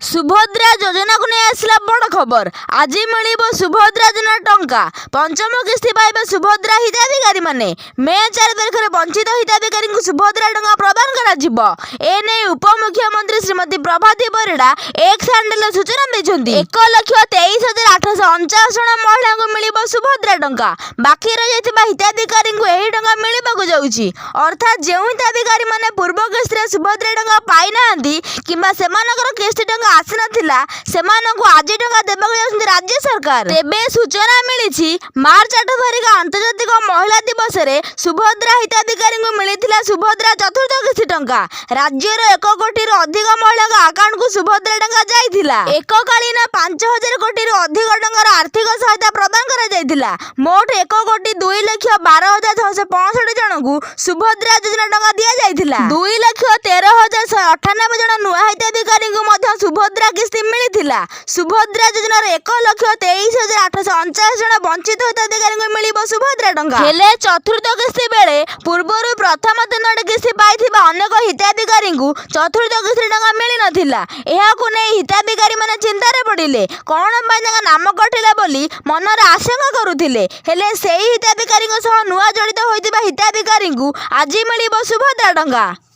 सुभद्रा योजना को नहीं आसला बड़ खबर। आज मिल सुभद्रा योजना टंका पंचम किस्ती पाइबे सुभद्रा हिताधिकारी माने। मे 4 तारिख में वंचित हिताधिकारी को सुभद्रा टंका प्रदान कर एने उपमुख्यमंत्री श्रीमती प्रभाती परिड़ा एक्स हैंडल सूचना देते। 1,23,849 जन महिला को मिल सुभद्रा टंका। बाकी रही हिताधिकारी को यही टंका मिलवाक जाऊँगी। अर्थात जो हिताधिकारी माने पूर्व किस्ती सुभद्रा टंका पाई ना किंबा सेमानकर किस्ती टंका आसी नथिला सेमानकु आज टंका देबाक जाउछन्ति राज्य सरकार। तेबे सूचना मिलिछि मार्च 8 तारिख अंतर्जातिक महिला दिवस रे सुभद्रा हिताधिकारी को मिलिथिला सुभद्रा चतुर्थ किस्ती टंका। राज्यर 1 कोटी रु अधिक महिला अकाउंट को सुभद्रा टंका जाइथिला। एककालीन 5,000 कोटी रु अधिक टंकार आर्थिक सहायता प्रदान करा जाइथिला। मोट 1,02,12,665 जन को सुभद्रा योजना टंका दिया जाइथिला। 2,13,198 जन नुआ हिताधिकारी को मध्य सुभद्रा किस्ती मिलिथिला। सुभद्रा योजनार 1,23,849 जन वंचित हिताधिकारी को मिलिब सुभद्रा टंका। हेले चतुर्थ किस्ती बेले पूर्वरु प्रथम 3टी किस्ती पाइथिबा अनेक हिताधिकारी को चतुर्थ किस्ती टंका मिली नथिला। एहाकु नै हिताधिकारी माने चिंतारे पड़िले। कोन पय तांका नाम कटिला बोली मनरे आशंका करुथिले। हेले सेही हिताधिकारी सह नुआ जड़ित होइतिबा हिताधिकारी को आज मिलिब सुभद्रा टंका।